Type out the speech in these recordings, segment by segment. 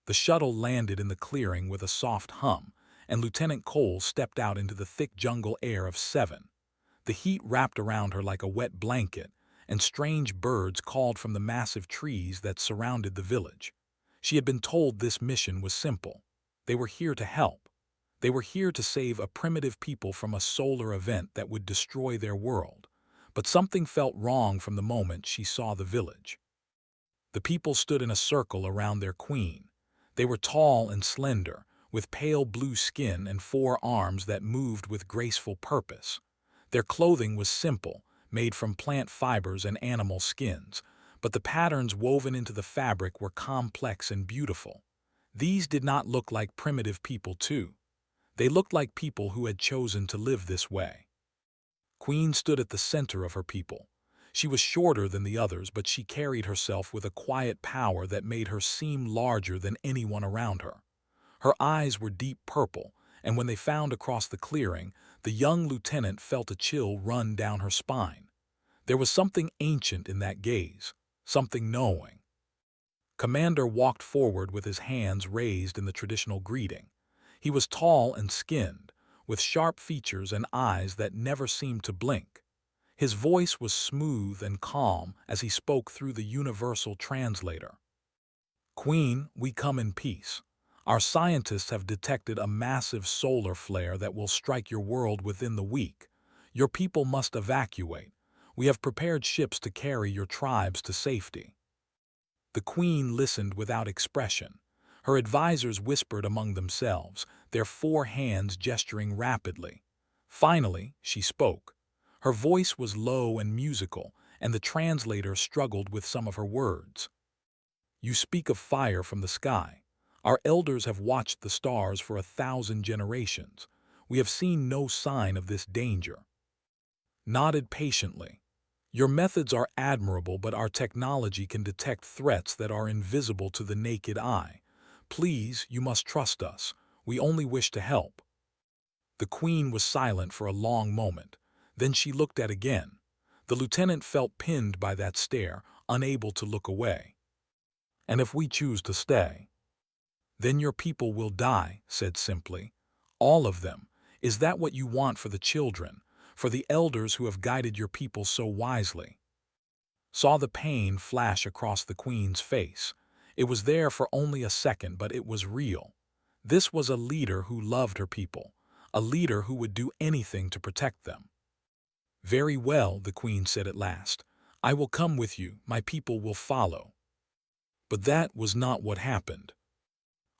The shuttle landed in the clearing with a soft hum, and Lieutenant Cole stepped out into the thick jungle air of 7. The heat wrapped around her like a wet blanket, and strange birds called from the massive trees that surrounded the village. She had been told this mission was simple. They were here to help. They were here to save a primitive people from a solar event that would destroy their world. But something felt wrong from the moment she saw the village. The people stood in a circle around their queen. They were tall and slender, with pale blue skin and 4 arms that moved with graceful purpose. Their clothing was simple, made from plant fibers and animal skins, but the patterns woven into the fabric were complex and beautiful. These did not look like primitive people too. They looked like people who had chosen to live this way. Queen stood at the center of her people. She was shorter than the others, but she carried herself with a quiet power that made her seem larger than anyone around her. Her eyes were deep purple, and when they found across the clearing, the young lieutenant felt a chill run down her spine. There was something ancient in that gaze, something knowing. Commander walked forward with his hands raised in the traditional greeting. He was tall and skinned, with sharp features and eyes that never seemed to blink. His voice was smooth and calm as he spoke through the universal translator. Queen, we come in peace. Our scientists have detected a massive solar flare that will strike your world within the week. Your people must evacuate. We have prepared ships to carry your tribes to safety. The queen listened without expression. Her advisors whispered among themselves, their 4 hands gesturing rapidly. Finally, she spoke. Her voice was low and musical, and the translator struggled with some of her words. You speak of fire from the sky. Our elders have watched the stars for 1,000 generations. We have seen no sign of this danger. Nodded patiently. Your methods are admirable, but our technology can detect threats that are invisible to the naked eye. Please, you must trust us. We only wish to help. The queen was silent for a long moment. Then she looked at again. The lieutenant felt pinned by that stare, unable to look away. And if we choose to stay, then your people will die, said simply. All of them. Is that what you want for the children, for the elders who have guided your people so wisely? Saw the pain flash across the queen's face. It was there for only a second, but it was real. This was a leader who loved her people, a leader who would do anything to protect them. Very well, the queen said at last. I will come with you, my people will follow. But that was not what happened.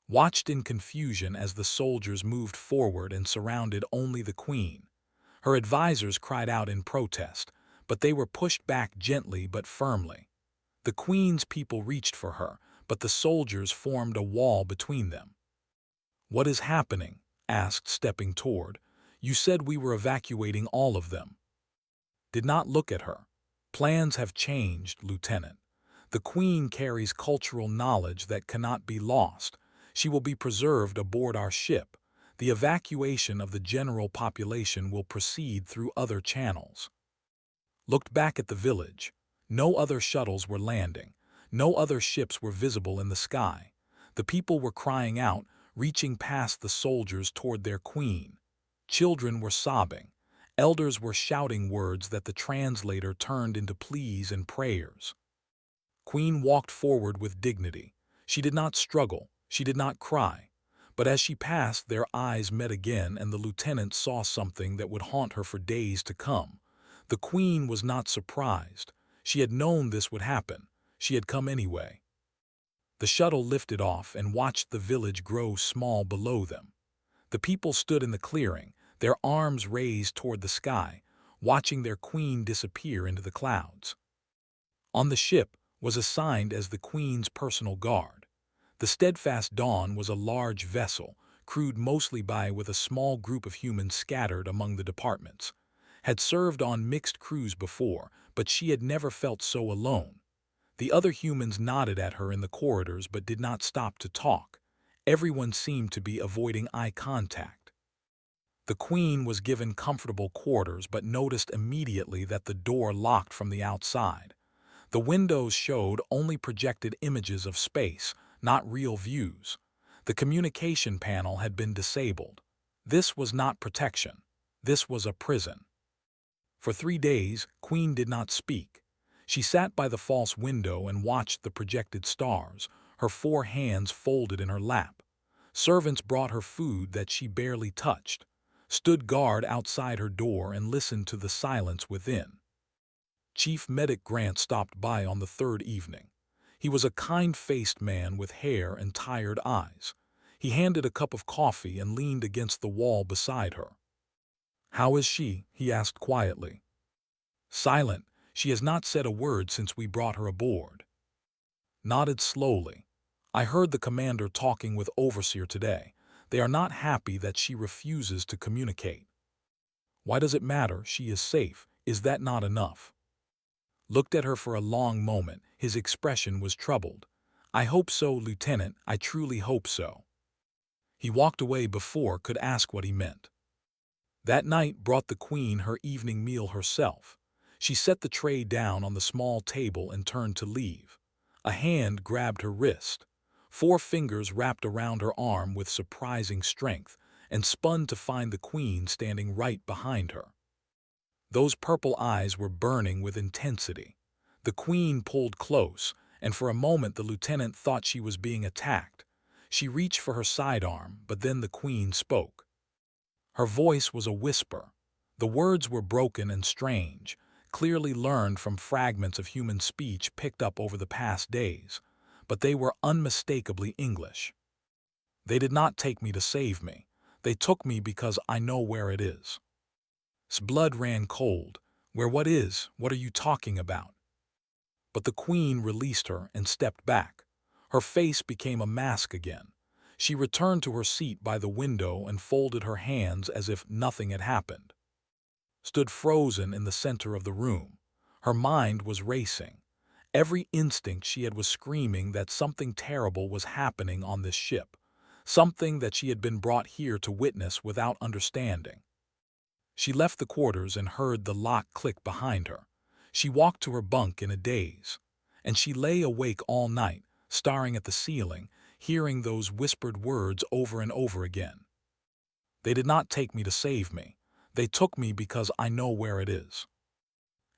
Watched in confusion as the soldiers moved forward and surrounded only the queen. Her advisors cried out in protest, but they were pushed back gently but firmly. The queen's people reached for her, but the soldiers formed a wall between them. What is happening? Asked, stepping toward. You said we were evacuating all of them. Did not look at her. Plans have changed, Lieutenant. The Queen carries cultural knowledge that cannot be lost. She will be preserved aboard our ship. The evacuation of the general population will proceed through other channels. Looked back at the village. No other shuttles were landing. No other ships were visible in the sky. The people were crying out, reaching past the soldiers toward their queen. Children were sobbing. Elders were shouting words that the translator turned into pleas and prayers. Queen walked forward with dignity. She did not struggle. She did not cry. But as she passed, their eyes met again, and the lieutenant saw something that would haunt her for days to come. The queen was not surprised. She had known this would happen. She had come anyway. The shuttle lifted off and watched the village grow small below them. The people stood in the clearing, their arms raised toward the sky, watching their queen disappear into the clouds. On the ship was assigned as the queen's personal guard. The Steadfast Dawn was a large vessel, crewed mostly with a small group of humans scattered among the departments. Had served on mixed crews before, but she had never felt so alone. The other humans nodded at her in the corridors but did not stop to talk. Everyone seemed to be avoiding eye contact. The queen was given comfortable quarters but noticed immediately that the door locked from the outside. The windows showed only projected images of space, not real views. The communication panel had been disabled. This was not protection. This was a prison. For 3 days, Queen did not speak. She sat by the false window and watched the projected stars, her 4 hands folded in her lap. Servants brought her food that she barely touched, stood guard outside her door and listened to the silence within. Chief Medic Grant stopped by on the 3rd evening. He was a kind-faced man with hair and tired eyes. He handed a cup of coffee and leaned against the wall beside her. "How is she?" he asked quietly. "Silent. She has not said a word since we brought her aboard." Nodded slowly. "I heard the commander talking with Overseer today. They are not happy that she refuses to communicate." "Why does it matter? She is safe. Is that not enough?" Looked at her for a long moment. His expression was troubled. "I hope so, Lieutenant. I truly hope so." He walked away before could ask what he meant. That night brought the Queen her evening meal herself. She set the tray down on the small table and turned to leave. A hand grabbed her wrist. 4 fingers wrapped around her arm with surprising strength and spun to find the Queen standing right behind her. Those purple eyes were burning with intensity. The Queen pulled close, and for a moment the lieutenant thought she was being attacked. She reached for her sidearm, but then the Queen spoke. Her voice was a whisper. The words were broken and strange, clearly learned from fragments of human speech picked up over the past days, but they were unmistakably English. "They did not take me to save me. They took me because I know where it is." His blood ran cold. "Where what is? What are you talking about?" But the Queen released her and stepped back. Her face became a mask again. She returned to her seat by the window and folded her hands as if nothing had happened. Stood frozen in the center of the room. Her mind was racing. Every instinct she had was screaming that something terrible was happening on this ship, something that she had been brought here to witness without understanding. She left the quarters and heard the lock click behind her. She walked to her bunk in a daze, and she lay awake all night, staring at the ceiling, hearing those whispered words over and over again. "They did not take me to save me. They took me because I know where it is."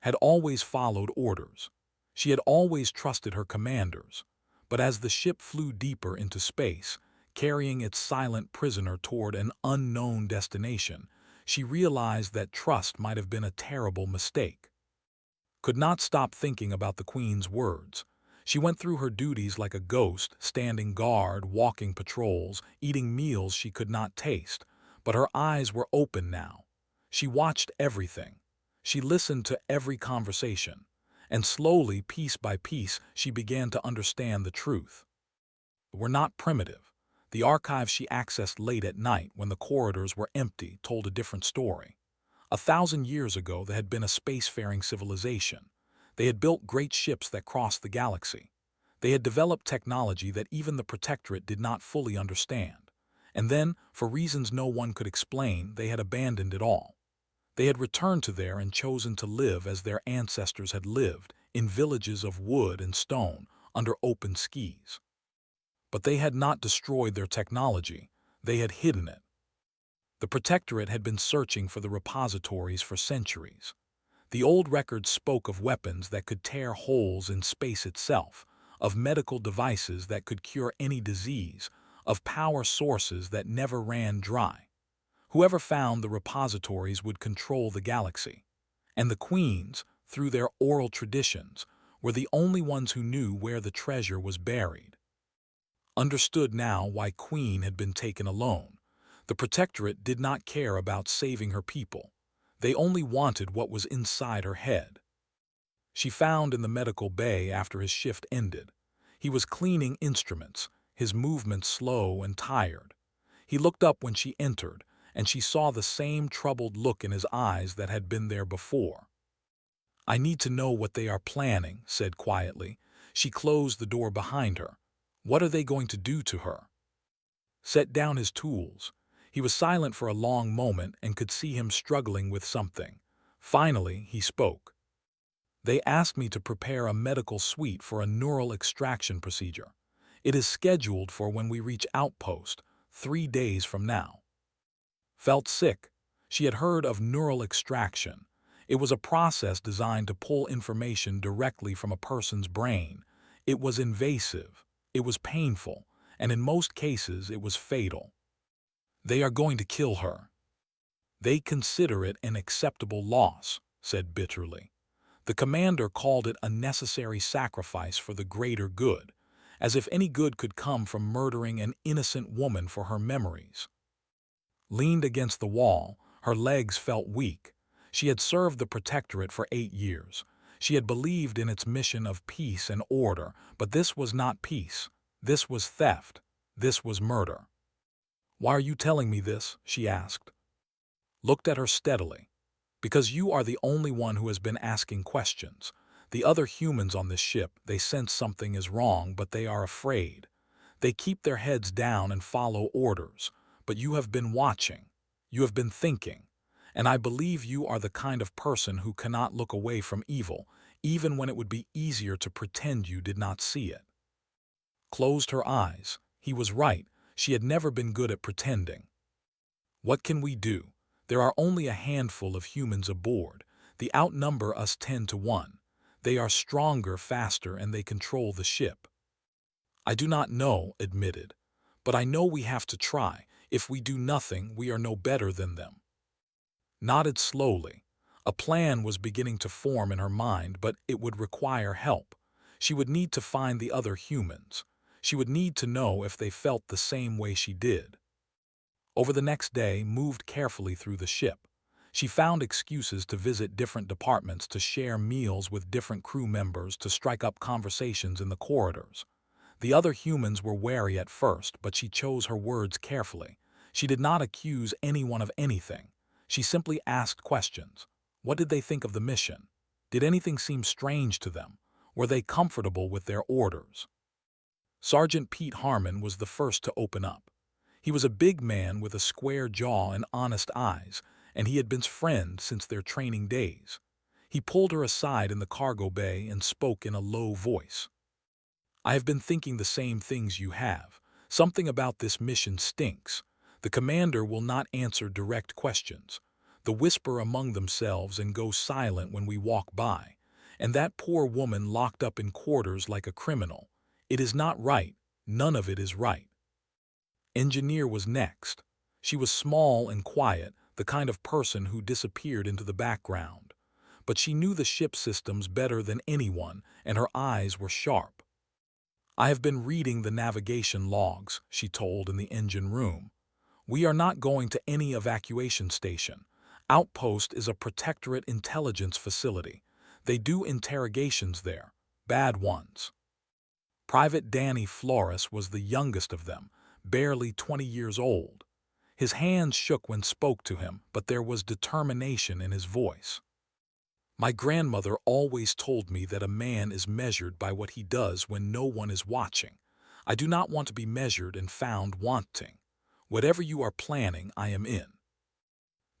Had always followed orders. She had always trusted her commanders. But as the ship flew deeper into space, carrying its silent prisoner toward an unknown destination, she realized that trust might have been a terrible mistake. Could not stop thinking about the Queen's words. She went through her duties like a ghost, standing guard, walking patrols, eating meals she could not taste. But her eyes were open now. She watched everything. She listened to every conversation. And slowly, piece by piece, she began to understand the truth. Were not primitive. The archives she accessed late at night when the corridors were empty told a different story. 1,000 years ago there had been a spacefaring civilization. They had built great ships that crossed the galaxy. They had developed technology that even the Protectorate did not fully understand. And then, for reasons no one could explain, they had abandoned it all. They had returned to there and chosen to live as their ancestors had lived, in villages of wood and stone, under open skies. But they had not destroyed their technology. They had hidden it. The Protectorate had been searching for the repositories for centuries. The old records spoke of weapons that could tear holes in space itself, of medical devices that could cure any disease, of power sources that never ran dry. Whoever found the repositories would control the galaxy. And the Queens, through their oral traditions, were the only ones who knew where the treasure was buried. Understood now why Queen had been taken alone. The Protectorate did not care about saving her people. They only wanted what was inside her head. She found in the medical bay after his shift ended. He was cleaning instruments, his movements slow and tired. He looked up when she entered, and she saw the same troubled look in his eyes that had been there before. "I need to know what they are planning," said quietly. She closed the door behind her. "What are they going to do to her?" Set down his tools. He was silent for a long moment and could see him struggling with something. Finally, he spoke. "They asked me to prepare a medical suite for a neural extraction procedure. It is scheduled for when we reach outpost, 3 days from now. Felt sick. She had heard of neural extraction. It was a process designed to pull information directly from a person's brain. It was invasive, it was painful, and in most cases it was fatal. They are going to kill her. They consider it an acceptable loss, said bitterly. The commander called it a necessary sacrifice for the greater good, as if any good could come from murdering an innocent woman for her memories. Leaned against the wall, her legs felt weak. She had served the Protectorate for 8 years. She had believed in its mission of peace and order, but this was not peace. This was theft. This was murder. "Why are you telling me this?" she asked. Looked at her steadily. "Because you are the only one who has been asking questions. The other humans on this ship, they sense something is wrong, but they are afraid. They keep their heads down and follow orders. But you have been watching. You have been thinking. And I believe you are the kind of person who cannot look away from evil, even when it would be easier to pretend you did not see it." Closed her eyes. He was right. She had never been good at pretending. "What can we do? There are only a handful of humans aboard. They outnumber us 10 to 1. They are stronger, faster, and they control the ship." "I do not know," admitted. "But I know we have to try. If we do nothing, we are no better than them." Nodded slowly. A plan was beginning to form in her mind, but it would require help. She would need to find the other humans. She would need to know if they felt the same way she did. Over the next day, moved carefully through the ship. She found excuses to visit different departments, to share meals with different crew members, to strike up conversations in the corridors. The other humans were wary at first, but she chose her words carefully. She did not accuse anyone of anything. She simply asked questions. What did they think of the mission? Did anything seem strange to them? Were they comfortable with their orders? Sergeant Pete Harmon was the first to open up. He was a big man with a square jaw and honest eyes, and he had been friends since their training days. He pulled her aside in the cargo bay and spoke in a low voice. "I have been thinking the same things you have. Something about this mission stinks. The commander will not answer direct questions. They whisper among themselves and go silent when we walk by. And that poor woman locked up in quarters like a criminal. It is not right. None of it is right." Engineer was next. She was small and quiet, the kind of person who disappeared into the background. But she knew the ship systems better than anyone, and her eyes were sharp. "I have been reading the navigation logs," she told in the engine room. "We are not going to any evacuation station. Outpost is a Protectorate intelligence facility. They do interrogations there, bad ones." Private Danny Flores was the youngest of them, barely 20 years old. His hands shook when spoke to him, but there was determination in his voice. "My grandmother always told me that a man is measured by what he does when no one is watching. I do not want to be measured and found wanting. Whatever you are planning, I am in."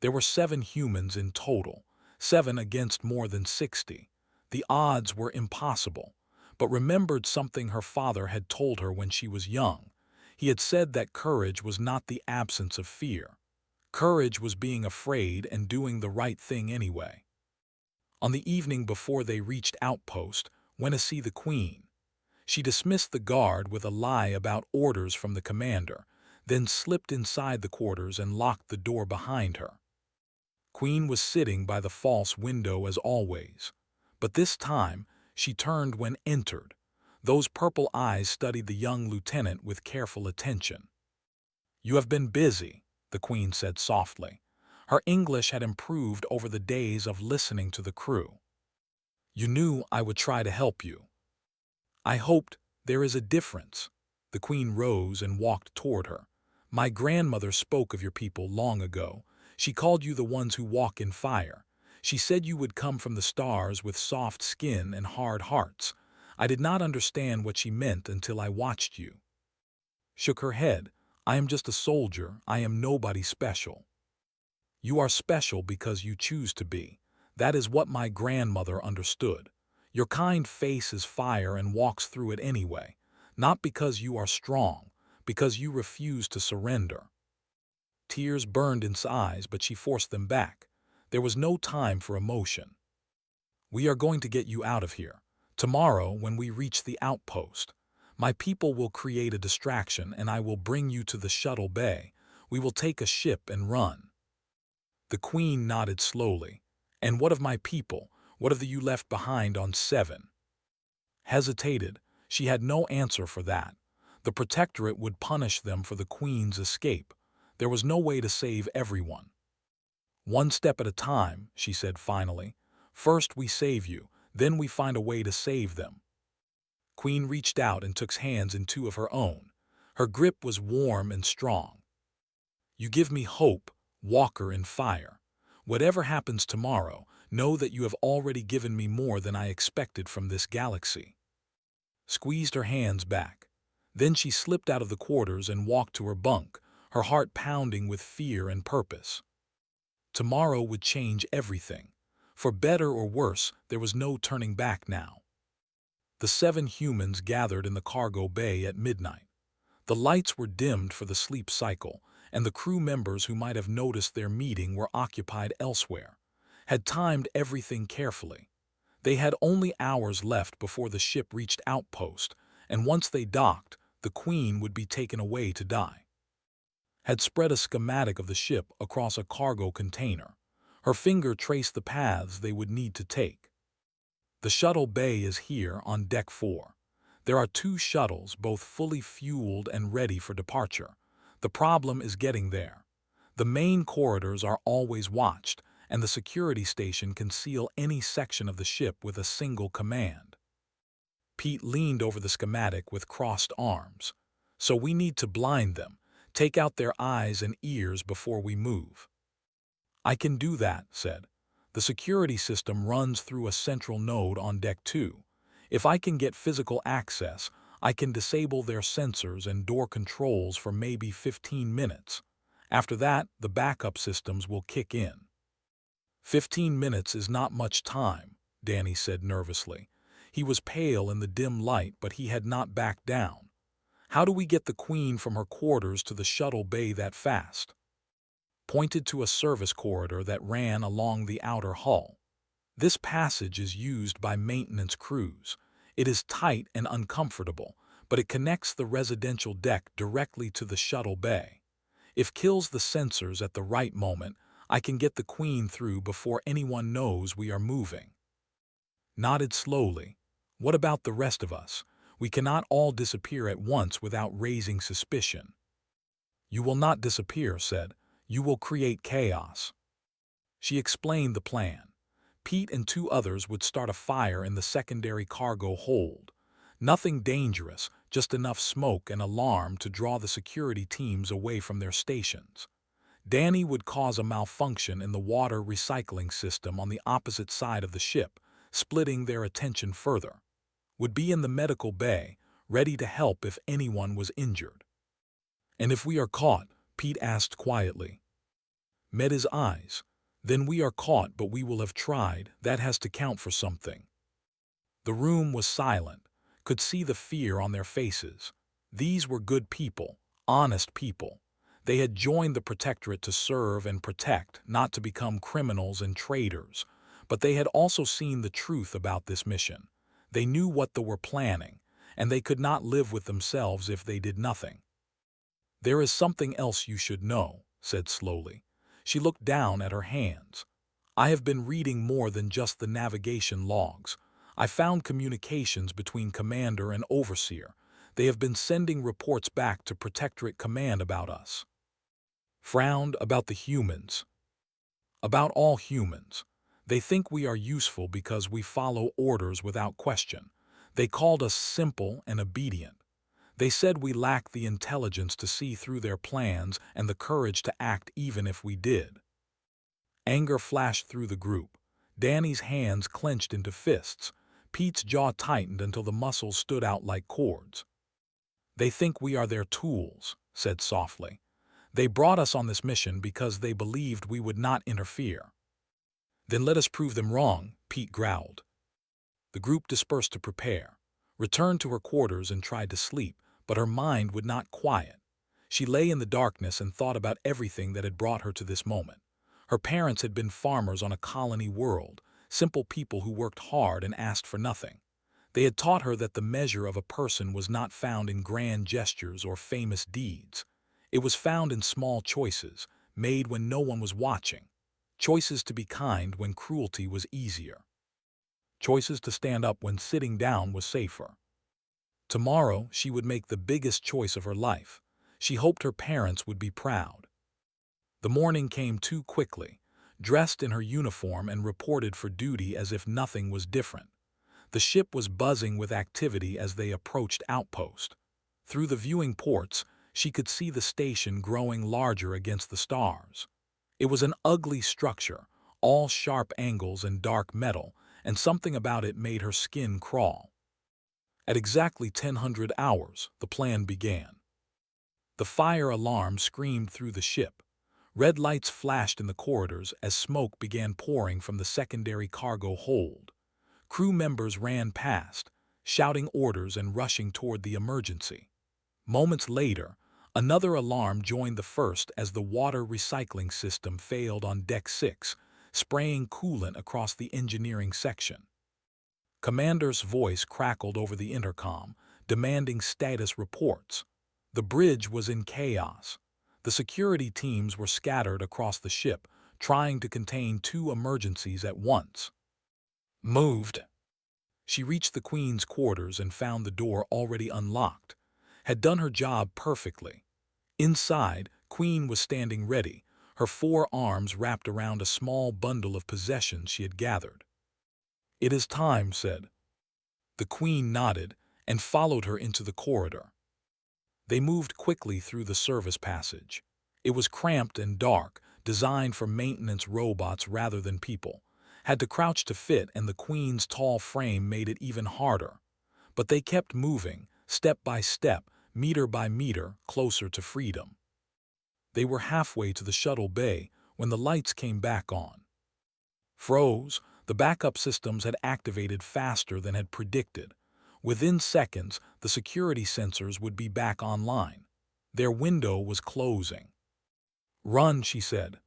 There were 7 humans in total, 7 against more than 60. The odds were impossible, but remembered something her father had told her when she was young. He had said that courage was not the absence of fear. Courage was being afraid and doing the right thing anyway. On the evening before they reached outpost, went to see the Queen. She dismissed the guard with a lie about orders from the commander, then slipped inside the quarters and locked the door behind her. Queen was sitting by the false window as always, but this time she turned when entered. Those purple eyes studied the young lieutenant with careful attention. "You have been busy," the Queen said softly. Her English had improved over the days of listening to the crew. "You knew I would try to help you." "I hoped. There is a difference." The Queen rose and walked toward her. "My grandmother spoke of your people long ago. She called you the ones who walk in fire. She said you would come from the stars with soft skin and hard hearts. I did not understand what she meant until I watched you." Shook her head. "I am just a soldier. I am nobody special." "You are special because you choose to be. That is what my grandmother understood. Your kind face is fire and walks through it anyway. Not because you are strong, because you refuse to surrender. Tears burned in his eyes, but she forced them back. There was no time for emotion. We are going to get you out of here. Tomorrow, when we reach the outpost, my people will create a distraction and I will bring you to the shuttle bay. We will take a ship and run. The queen nodded slowly. And what of my people? What of the you left behind on 7? Hesitated. She had no answer for that. The protectorate would punish them for the queen's escape. There was no way to save everyone. One step at a time, she said finally. First we save you, then we find a way to save them. Queen reached out and took hands in two of her own. Her grip was warm and strong. You give me hope, walker in fire. Whatever happens tomorrow, know that you have already given me more than I expected from this galaxy. Squeezed her hands back. Then she slipped out of the quarters and walked to her bunk, her heart pounding with fear and purpose. Tomorrow would change everything. For better or worse, there was no turning back now. The 7 humans gathered in the cargo bay at midnight. The lights were dimmed for the sleep cycle, and the crew members who might have noticed their meeting were occupied elsewhere, had timed everything carefully. They had only hours left before the ship reached outpost, and once they docked, the queen would be taken away to die. Had spread a schematic of the ship across a cargo container. Her finger traced the paths they would need to take. The shuttle bay is here on deck 4. There are 2 shuttles, both fully fueled and ready for departure. The problem is getting there. The main corridors are always watched, and the security station can seal any section of the ship with a single command. Pete leaned over the schematic with crossed arms. So we need to blind them, take out their eyes and ears before we move. I can do that, said. The security system runs through a central node on deck 2. If I can get physical access, I can disable their sensors and door controls for maybe 15 minutes. After that, the backup systems will kick in. 15 minutes is not much time, Danny said nervously. He was pale in the dim light, but he had not backed down. How do we get the queen from her quarters to the shuttle bay that fast? Pointed to a service corridor that ran along the outer hull. This passage is used by maintenance crews. It is tight and uncomfortable, but it connects the residential deck directly to the shuttle bay. If kills the sensors at the right moment, I can get the queen through before anyone knows we are moving. Nodded slowly. What about the rest of us? We cannot all disappear at once without raising suspicion. You will not disappear, said. You will create chaos. She explained the plan. Pete and 2 others would start a fire in the secondary cargo hold. Nothing dangerous, just enough smoke and alarm to draw the security teams away from their stations. Danny would cause a malfunction in the water recycling system on the opposite side of the ship, splitting their attention further. Would be in the medical bay, ready to help if anyone was injured. And if we are caught, Pete asked quietly. Met his eyes. Then we are caught, but we will have tried. That has to count for something. The room was silent, could see the fear on their faces. These were good people, honest people. They had joined the protectorate to serve and protect, not to become criminals and traitors. But they had also seen the truth about this mission. They knew what they were planning, and they could not live with themselves if they did nothing. There is something else you should know, said slowly. She looked down at her hands. I have been reading more than just the navigation logs. I found communications between commander and overseer. They have been sending reports back to Protectorate Command about us. Frowned about the humans. About all humans. They think we are useful because we follow orders without question. They called us simple and obedient. They said we lacked the intelligence to see through their plans and the courage to act even if we did. Anger flashed through the group. Danny's hands clenched into fists. Pete's jaw tightened until the muscles stood out like cords. They think we are their tools, said softly. They brought us on this mission because they believed we would not interfere. Then let us prove them wrong, Pete growled. The group dispersed to prepare. returned to her quarters and tried to sleep, but her mind would not quiet. She lay in the darkness and thought about everything that had brought her to this moment. Her parents had been farmers on a colony world, simple people who worked hard and asked for nothing. They had taught her that the measure of a person was not found in grand gestures or famous deeds. It was found in small choices, made when no one was watching. Choices to be kind when cruelty was easier. Choices to stand up when sitting down was safer. Tomorrow, she would make the biggest choice of her life. She hoped her parents would be proud. The morning came too quickly, dressed in her uniform and reported for duty as if nothing was different. The ship was buzzing with activity as they approached outpost. Through the viewing ports, she could see the station growing larger against the stars. It was an ugly structure, all sharp angles and dark metal, and something about it made her skin crawl. At exactly 1000 hours, the plan began. The fire alarm screamed through the ship. Red lights flashed in the corridors as smoke began pouring from the secondary cargo hold. Crew members ran past, shouting orders and rushing toward the emergency. Moments later, another alarm joined the first as the water recycling system failed on Deck 6, spraying coolant across the engineering section. Commander's voice crackled over the intercom, demanding status reports. The bridge was in chaos. The security teams were scattered across the ship, trying to contain two emergencies at once. Moved. She reached the Queen's quarters and found the door already unlocked. Had done her job perfectly. Inside, Queen was standing ready, her four arms wrapped around a small bundle of possessions she had gathered. "It is time," said. The Queen nodded and followed her into the corridor. They moved quickly through the service passage. It was cramped and dark, designed for maintenance robots rather than people. Had to crouch to fit, and the Queen's tall frame made it even harder. But they kept moving, step by step, meter by meter, closer to freedom. They were halfway to the shuttle bay when the lights came back on. Froze. The backup systems had activated faster than had predicted. Within seconds, the security sensors would be back online. Their window was closing. "Run," she said.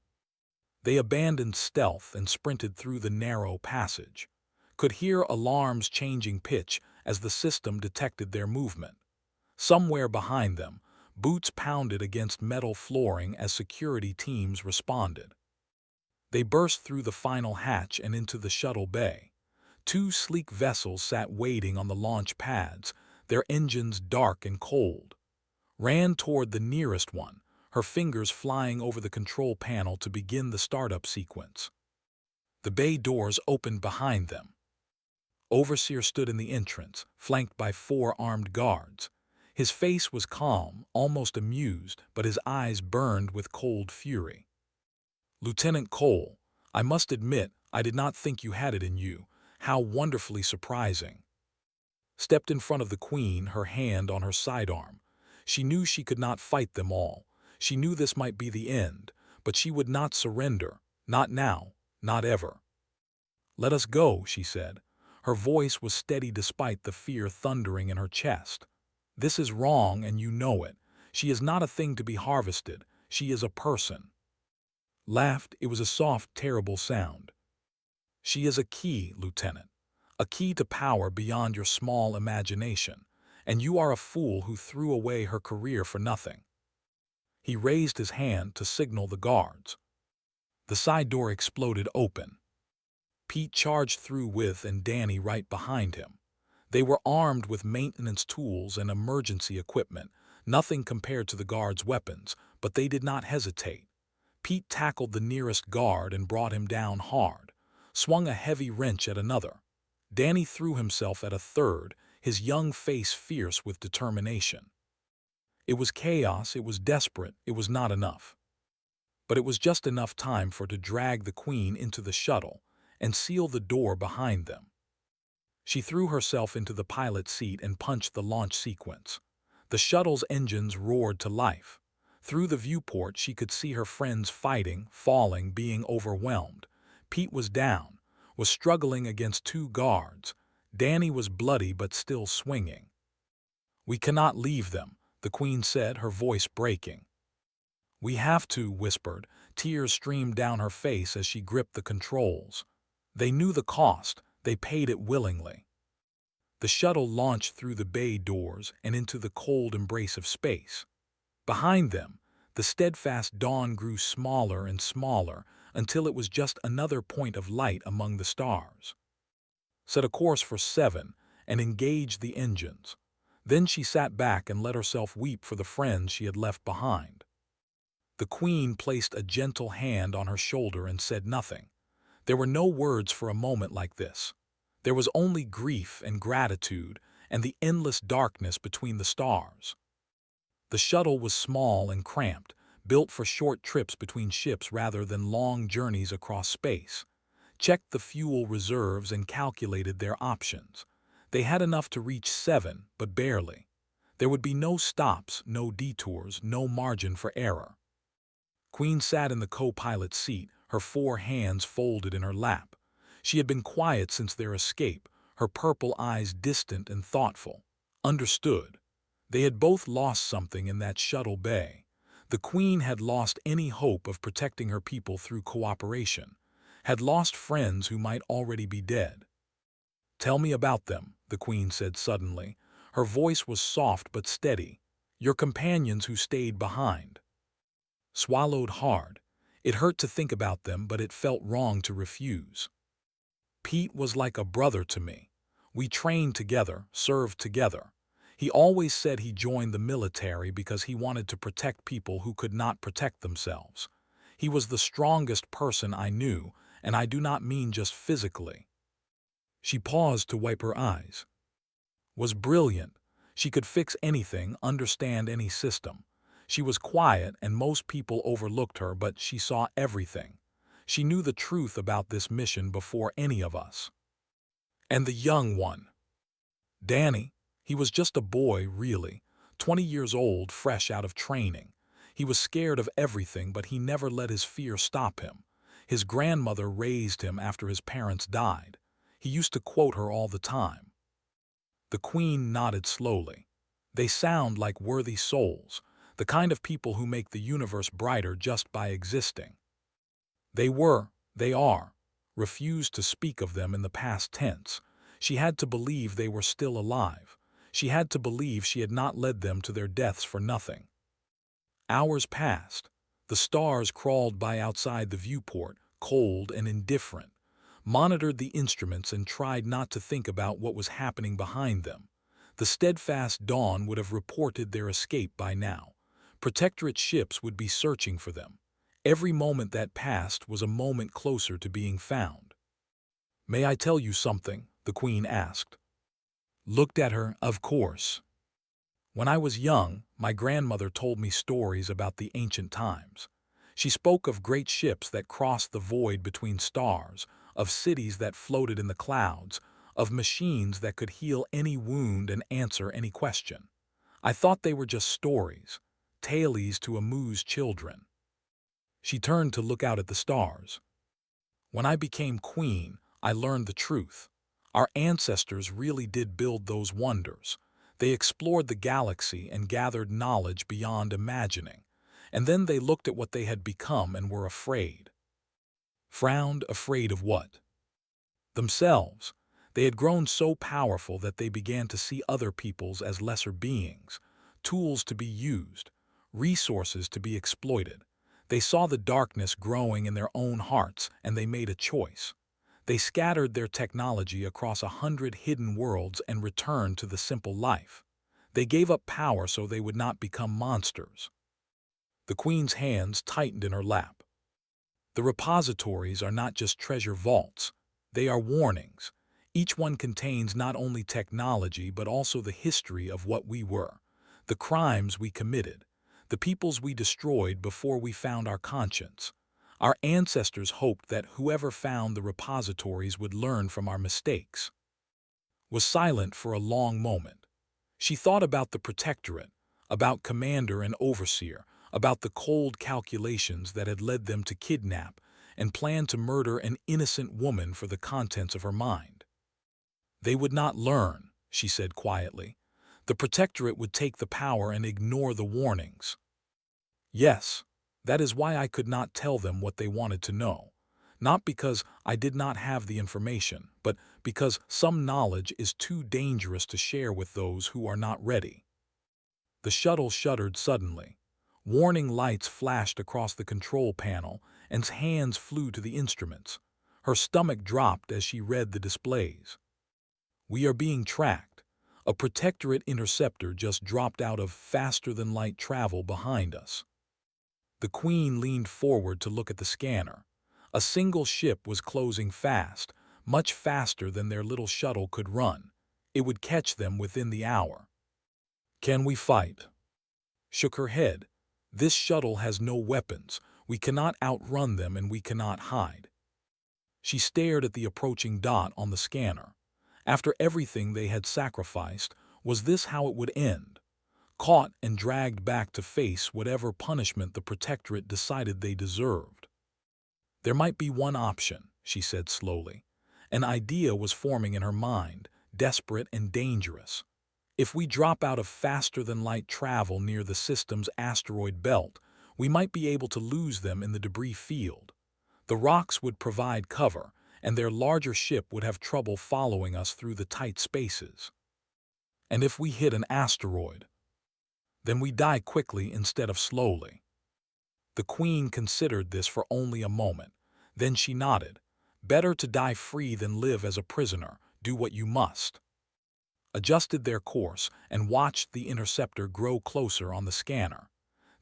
They abandoned stealth and sprinted through the narrow passage. Could hear alarms changing pitch as the system detected their movement. Somewhere behind them, boots pounded against metal flooring as security teams responded. They burst through the final hatch and into the shuttle bay. Two sleek vessels sat waiting on the launch pads, their engines dark and cold. Ran toward the nearest one, her fingers flying over the control panel to begin the startup sequence. The bay doors opened behind them. Overseer stood in the entrance, flanked by four armed guards. His face was calm, almost amused, but his eyes burned with cold fury. "Lieutenant Cole, I must admit, I did not think you had it in you. How wonderfully surprising." Stepped in front of the Queen, her hand on her sidearm. She knew she could not fight them all. She knew this might be the end, but she would not surrender. Not now, not ever. "Let us go," she said. Her voice was steady despite the fear thundering in her chest. "This is wrong, and you know it. She is not a thing to be harvested. She is a person." Laughed. It was a soft, terrible sound. "She is a key, Lieutenant. A key to power beyond your small imagination. And you are a fool who threw away her career for nothing." He raised his hand to signal the guards. The side door exploded open. Pete charged through with and Danny right behind him. They were armed with maintenance tools and emergency equipment, nothing compared to the guards' weapons, but they did not hesitate. Pete tackled the nearest guard and brought him down hard, swung a heavy wrench at another. Danny threw himself at a third, his young face fierce with determination. It was chaos, it was desperate, it was not enough. But it was just enough time for to drag the Queen into the shuttle and seal the door behind them. She threw herself into the pilot seat and punched the launch sequence. The shuttle's engines roared to life. Through the viewport, she could see her friends fighting, falling, being overwhelmed. Pete was down, was struggling against two guards. Danny was bloody but still swinging. "We cannot leave them," the Queen said, her voice breaking. "We have to," whispered. Tears streamed down her face as she gripped the controls. They knew the cost. They paid it willingly. The shuttle launched through the bay doors and into the cold embrace of space. Behind them, the steadfast dawn grew smaller and smaller until it was just another point of light among the stars. "Set a course for 7 and engage the engines." Then she sat back and let herself weep for the friends she had left behind. The Queen placed a gentle hand on her shoulder and said nothing. There were no words for a moment like this. There was only grief and gratitude and the endless darkness between the stars. The shuttle was small and cramped, built for short trips between ships rather than long journeys across space. Checked the fuel reserves and calculated their options. They had enough to reach 7, but barely. There would be no stops, no detours, no margin for error. Queen sat in the co-pilot seat, her 4 hands folded in her lap. She had been quiet since their escape, her purple eyes distant and thoughtful. Understood. They had both lost something in that shuttle bay. The Queen had lost any hope of protecting her people through cooperation, had lost friends who might already be dead. "Tell me about them," the Queen said suddenly. Her voice was soft but steady. "Your companions who stayed behind." Swallowed hard. It hurt to think about them, but it felt wrong to refuse. "Pete was like a brother to me. We trained together, served together. He always said he joined the military because he wanted to protect people who could not protect themselves. He was the strongest person I knew, and I do not mean just physically." She paused to wipe her eyes. "Was brilliant. She could fix anything, understand any system. She was quiet and most people overlooked her, but she saw everything. She knew the truth about this mission before any of us." "And the young one?" "Danny. He was just a boy, really. 20 years old, fresh out of training. He was scared of everything, but he never let his fear stop him. His grandmother raised him after his parents died. He used to quote her all the time." The Queen nodded slowly. "They sound like worthy souls, the kind of people who make the universe brighter just by existing." They were, they are. Refused to speak of them in the past tense. She had to believe they were still alive. She had to believe she had not led them to their deaths for nothing. Hours passed. The stars crawled by outside the viewport, cold and indifferent, monitored the instruments and tried not to think about what was happening behind them. The steadfast dawn would have reported their escape by now. Protectorate ships would be searching for them. Every moment that passed was a moment closer to being found. "May I tell you something?" the Queen asked. Looked at her, "Of course. When I was young, my grandmother told me stories about the ancient times. She spoke of great ships that crossed the void between stars, of cities that floated in the clouds, of machines that could heal any wound and answer any question. I thought they were just stories, tales to amuse children." She turned to look out at the stars. "When I became queen, I learned the truth. Our ancestors really did build those wonders. They explored the galaxy and gathered knowledge beyond imagining. And then they looked at what they had become and were afraid." Frowned, afraid of what? Themselves. They had grown so powerful that they began to see other peoples as lesser beings, tools to be used, resources to be exploited. They saw the darkness growing in their own hearts, and they made a choice. They scattered their technology across 100 hidden worlds and returned to the simple life. They gave up power so they would not become monsters. The Queen's hands tightened in her lap. "The repositories are not just treasure vaults. They are warnings. Each one contains not only technology but also the history of what we were, the crimes we committed, the peoples we destroyed before we found our conscience. Our ancestors hoped that whoever found the repositories would learn from our mistakes." Was silent for a long moment. She thought about the Protectorate, about Commander and Overseer, about the cold calculations that had led them to kidnap and plan to murder an innocent woman for the contents of her mind. They would not learn, she said quietly. The Protectorate would take the power and ignore the warnings. Yes, that is why I could not tell them what they wanted to know. Not because I did not have the information, but because some knowledge is too dangerous to share with those who are not ready. The shuttle shuddered suddenly. Warning lights flashed across the control panel, and hands flew to the instruments. Her stomach dropped as she read the displays. We are being tracked. A Protectorate interceptor just dropped out of faster-than-light travel behind us. The Queen leaned forward to look at the scanner. A single ship was closing fast, much faster than their little shuttle could run. It would catch them within the hour. Can we fight? Shook her head. This shuttle has no weapons. We cannot outrun them and we cannot hide. She stared at the approaching dot on the scanner. After everything they had sacrificed, was this how it would end? Caught and dragged back to face whatever punishment the Protectorate decided they deserved. There might be one option, she said slowly. An idea was forming in her mind, desperate and dangerous. If we drop out of faster-than-light travel near the system's asteroid belt, we might be able to lose them in the debris field. The rocks would provide cover, and their larger ship would have trouble following us through the tight spaces. And if we hit an asteroid, then we die quickly instead of slowly. The Queen considered this for only a moment. Then she nodded. Better to die free than live as a prisoner. Do what you must. Adjusted their course and watched the interceptor grow closer on the scanner.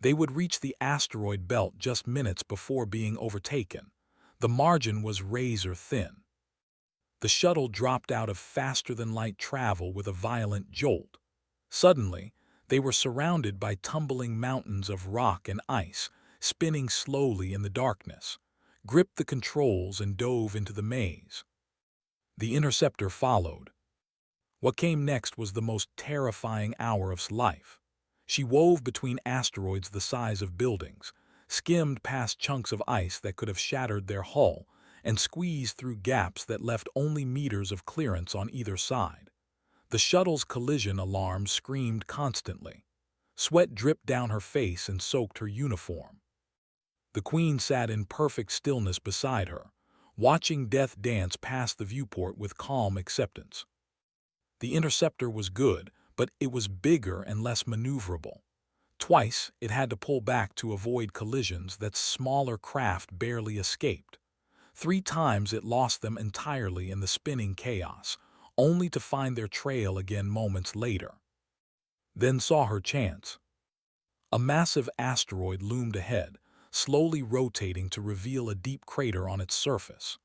They would reach the asteroid belt just minutes before being overtaken. The margin was razor thin. The shuttle dropped out of faster-than-light travel with a violent jolt. Suddenly, they were surrounded by tumbling mountains of rock and ice, spinning slowly in the darkness, gripped the controls and dove into the maze. The interceptor followed. What came next was the most terrifying hour of life. She wove between asteroids the size of buildings, skimmed past chunks of ice that could have shattered their hull, and squeezed through gaps that left only meters of clearance on either side. The shuttle's collision alarm screamed constantly. Sweat dripped down her face and soaked her uniform. The Queen sat in perfect stillness beside her, watching death dance past the viewport with calm acceptance. The interceptor was good, but it was bigger and less maneuverable. Twice, it had to pull back to avoid collisions that smaller craft barely escaped. 3 times it lost them entirely in the spinning chaos, only to find their trail again moments later. Then saw her chance. A massive asteroid loomed ahead, slowly rotating to reveal a deep crater on its surface.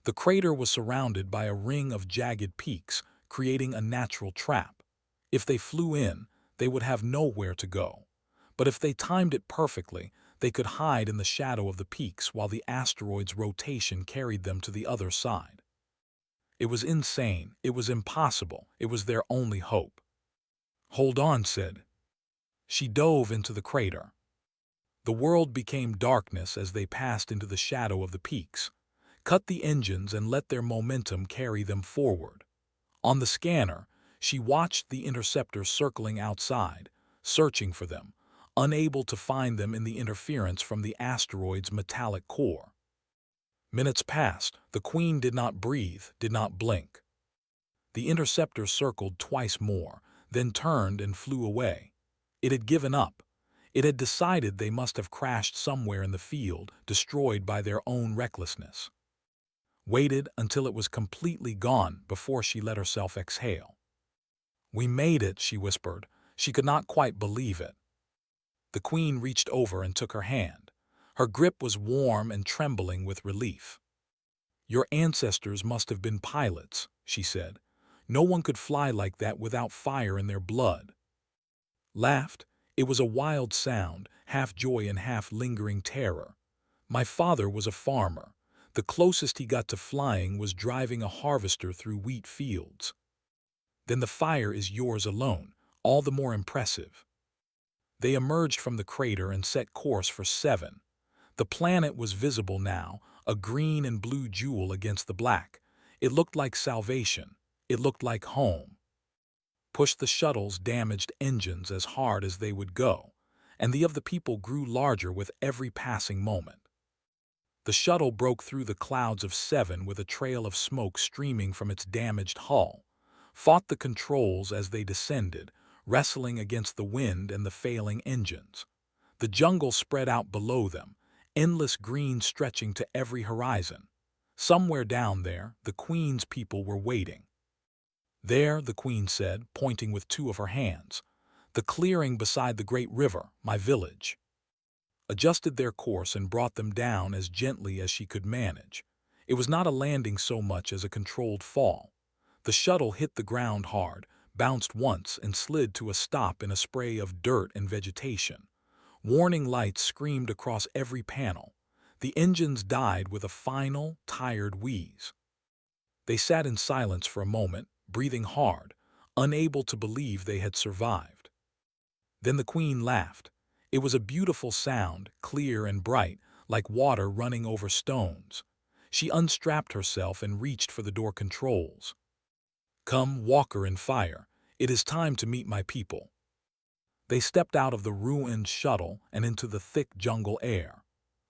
The crater was surrounded by a ring of jagged peaks, creating a natural trap. If they flew in, they would have nowhere to go. But if they timed it perfectly, they could hide in the shadow of the peaks while the asteroid's rotation carried them to the other side. It was insane, it was impossible, it was their only hope. Hold on, said. She dove into the crater. The world became darkness as they passed into the shadow of the peaks. Cut the engines and let their momentum carry them forward. On the scanner, she watched the interceptor circling outside, searching for them, unable to find them in the interference from the asteroid's metallic core. Minutes passed. The Queen did not breathe, did not blink. The interceptor circled twice more, then turned and flew away. It had given up. It had decided they must have crashed somewhere in the field, destroyed by their own recklessness. Waited until it was completely gone before she let herself exhale. We made it, she whispered. She could not quite believe it. The Queen reached over and took her hand. Her grip was warm and trembling with relief. Your ancestors must have been pilots, she said. No one could fly like that without fire in their blood. Laughed. It was a wild sound, half joy and half lingering terror. My father was a farmer. The closest he got to flying was driving a harvester through wheat fields. Then the fire is yours alone, all the more impressive. They emerged from the crater and set course for 7. The planet was visible now, a green and blue jewel against the black. It looked like salvation. It looked like home. Push the shuttle's damaged engines as hard as they would go, and the of the people grew larger with every passing moment. The shuttle broke through the clouds of 7 with a trail of smoke streaming from its damaged hull, fought the controls as they descended, wrestling against the wind and the failing engines. The jungle spread out below them, endless green stretching to every horizon. Somewhere down there, the Queen's people were waiting. There, the Queen said, pointing with 2 of her hands, the clearing beside the great river, my village. Adjusted their course and brought them down as gently as she could manage. It was not a landing so much as a controlled fall. The shuttle hit the ground hard, bounced once, and slid to a stop in a spray of dirt and vegetation. Warning lights screamed across every panel. The engines died with a final, tired wheeze. They sat in silence for a moment, breathing hard, unable to believe they had survived. Then the Queen laughed. It was a beautiful sound, clear and bright, like water running over stones. She unstrapped herself and reached for the door controls. "Come, Walker and Fire. It is time to meet my people." They stepped out of the ruined shuttle and into the thick jungle air.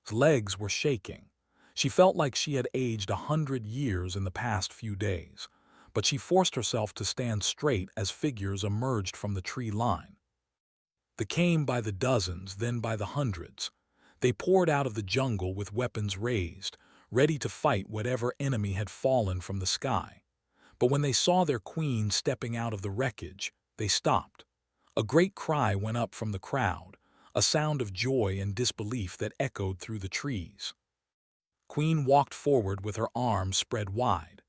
His legs were shaking. She felt like she had aged 100 years in the past few days, but she forced herself to stand straight as figures emerged from the tree line. They came by the dozens, then by the hundreds. They poured out of the jungle with weapons raised, ready to fight whatever enemy had fallen from the sky. But when they saw their Queen stepping out of the wreckage, they stopped. A great cry went up from the crowd, a sound of joy and disbelief that echoed through the trees. Queen walked forward with her arms spread wide.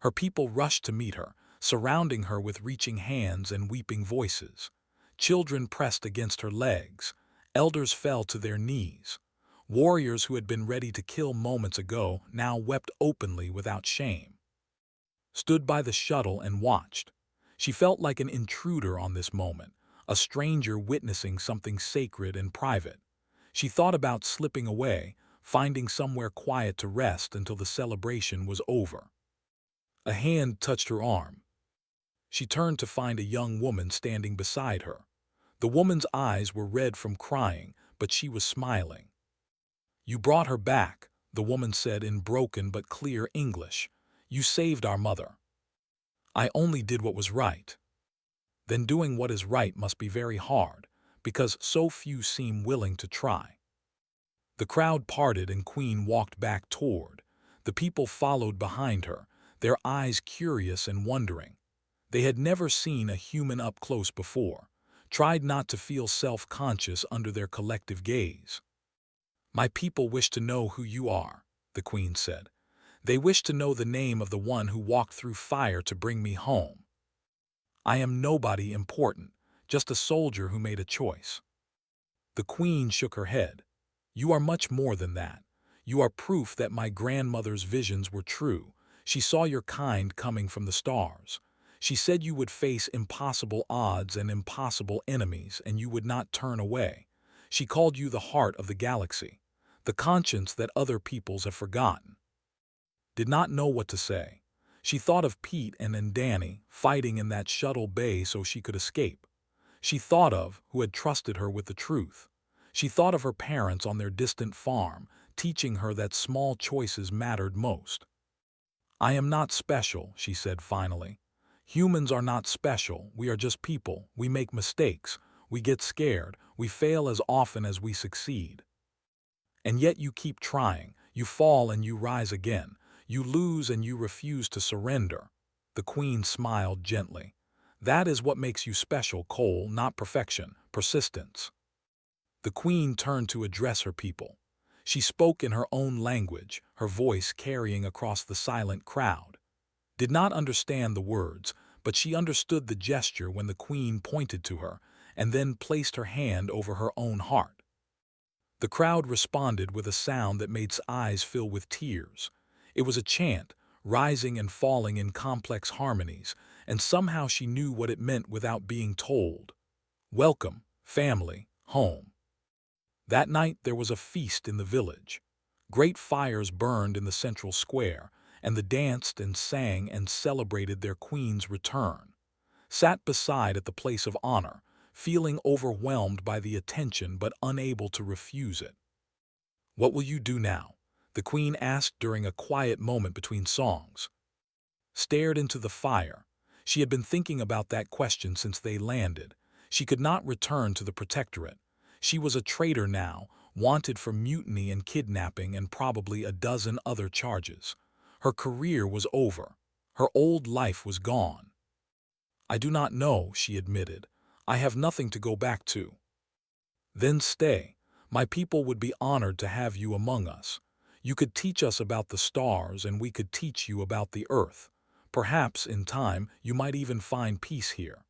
Her people rushed to meet her, surrounding her with reaching hands and weeping voices. Children pressed against her legs. Elders fell to their knees. Warriors who had been ready to kill moments ago now wept openly without shame. Stood by the shuttle and watched. She felt like an intruder on this moment, a stranger witnessing something sacred and private. She thought about slipping away, finding somewhere quiet to rest until the celebration was over. A hand touched her arm. She turned to find a young woman standing beside her. The woman's eyes were red from crying, but she was smiling. "You brought her back," the woman said in broken but clear English. "You saved our mother." "I only did what was right." "Then doing what is right must be very hard, because so few seem willing to try." The crowd parted and Queen walked back toward. The people followed behind her, their eyes curious and wondering. They had never seen a human up close before, tried not to feel self-conscious under their collective gaze. "My people wish to know who you are," the Queen said. "They wish to know the name of the one who walked through fire to bring me home. I am nobody important, just a soldier who made a choice." The Queen shook her head. "You are much more than that. You are proof that my grandmother's visions were true. She saw your kind coming from the stars. She said you would face impossible odds and impossible enemies, and you would not turn away. She called you the heart of the galaxy, the conscience that other peoples have forgotten." Did not know what to say. She thought of Pete and Danny fighting in that shuttle bay so she could escape. She thought of who had trusted her with the truth. She thought of her parents on their distant farm, teaching her that small choices mattered most. "I am not special," she said finally. "Humans are not special. We are just people. We make mistakes. We get scared. We fail as often as we succeed. And yet you keep trying. You fall and you rise again. You lose and you refuse to surrender." The Queen smiled gently. "That is what makes you special, Cole, not perfection, persistence." The Queen turned to address her people. She spoke in her own language, her voice carrying across the silent crowd. Did not understand the words, but she understood the gesture when the Queen pointed to her and then placed her hand over her own heart. The crowd responded with a sound that made eyes fill with tears. It was a chant, rising and falling in complex harmonies, and somehow she knew what it meant without being told. Welcome, family, home. That night there was a feast in the village. Great fires burned in the central square, and they danced and sang and celebrated their queen's return. Sat beside at the place of honor, feeling overwhelmed by the attention but unable to refuse it. "What will you do now?" the queen asked during a quiet moment between songs. Stared into the fire. She had been thinking about that question since they landed. She could not return to the Protectorate. She was a traitor now, wanted for mutiny and kidnapping and probably a dozen other charges. Her career was over. Her old life was gone. "I do not know," she admitted. "I have nothing to go back to." "Then stay. My people would be honored to have you among us. You could teach us about the stars and we could teach you about the earth. Perhaps, in time, you might even find peace here."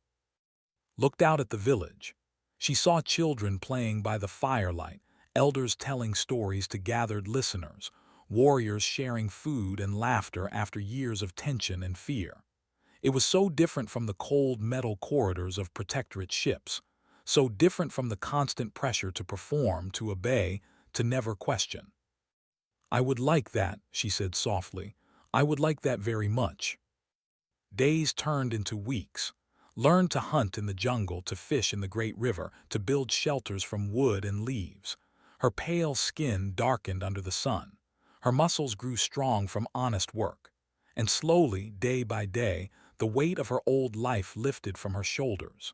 Looked out at the village. She saw children playing by the firelight, elders telling stories to gathered listeners, warriors sharing food and laughter after years of tension and fear. It was so different from the cold metal corridors of Protectorate ships, so different from the constant pressure to perform, to obey, to never question. "I would like that," she said softly. "I would like that very much." Days turned into weeks. Learned to hunt in the jungle, to fish in the great river, to build shelters from wood and leaves. Her pale skin darkened under the sun. Her muscles grew strong from honest work. And slowly, day by day, the weight of her old life lifted from her shoulders.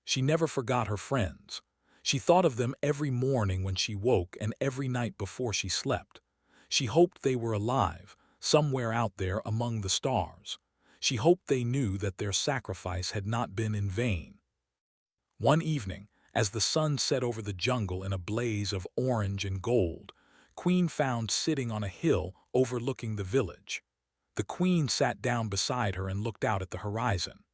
She never forgot her friends. She thought of them every morning when she woke and every night before she slept. She hoped they were alive, somewhere out there among the stars. She hoped they knew that their sacrifice had not been in vain. One evening, as the sun set over the jungle in a blaze of orange and gold, Queen found sitting on a hill overlooking the village. The queen sat down beside her and looked out at the horizon.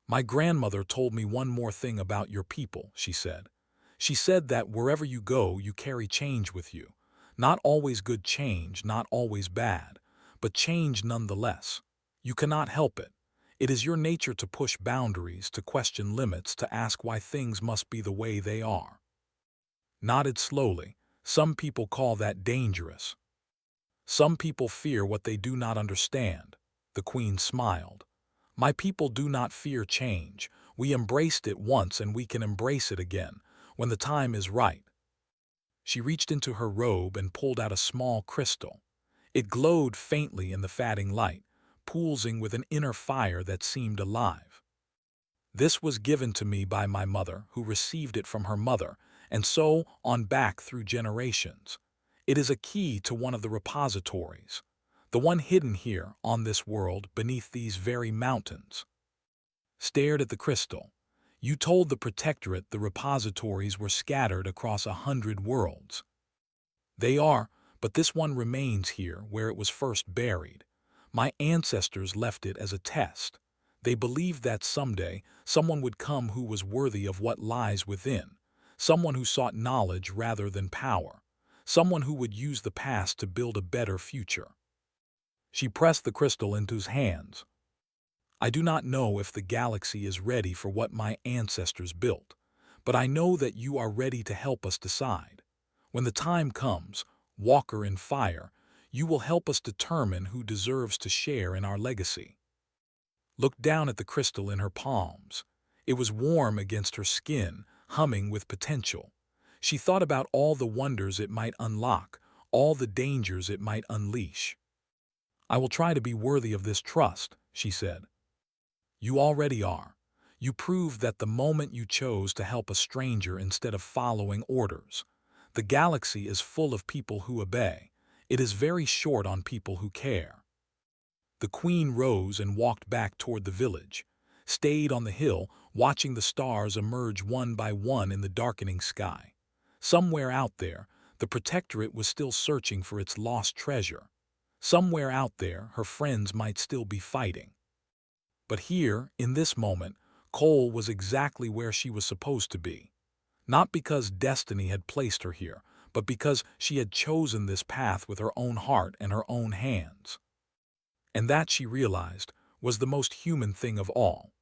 "My grandmother told me one more thing about your people," she said. "She said that wherever you go, you carry change with you. Not always good change, not always bad, but change nonetheless. You cannot help it. It is your nature to push boundaries, to question limits, to ask why things must be the way they are." Nodded slowly. "Some people call that dangerous. Some people fear what they do not understand." The queen smiled. "My people do not fear change. We embraced it once and we can embrace it again, when the time is right." She reached into her robe and pulled out a small crystal. It glowed faintly in the fading light, pulsing with an inner fire that seemed alive. "This was given to me by my mother, who received it from her mother, and so on back through generations. It is a key to one of the repositories, the one hidden here on this world beneath these very mountains." Stared at the crystal. "You told the Protectorate the repositories were scattered across 100 worlds." "They are, but this one remains here where it was first buried. My ancestors left it as a test. They believed that someday someone would come who was worthy of what lies within, someone who sought knowledge rather than power, someone who would use the past to build a better future." She pressed the crystal into his hands. "I do not know if the galaxy is ready for what my ancestors built, but I know that you are ready to help us decide. When the time comes, Walker in Fire, you will help us determine who deserves to share in our legacy." Looked down at the crystal in her palms. It was warm against her skin, humming with potential. She thought about all the wonders it might unlock, all the dangers it might unleash. "I will try to be worthy of this trust," she said. "You already are. You proved that the moment you chose to help a stranger instead of following orders. The galaxy is full of people who obey. It is very short on people who care." The queen rose and walked back toward the village, stayed on the hill, watching the stars emerge one by one in the darkening sky. Somewhere out there, the Protectorate was still searching for its lost treasure. Somewhere out there, her friends might still be fighting. But here, in this moment, Cole was exactly where she was supposed to be. Not because destiny had placed her here, but because she had chosen this path with her own heart and her own hands. And that, she realized, was the most human thing of all.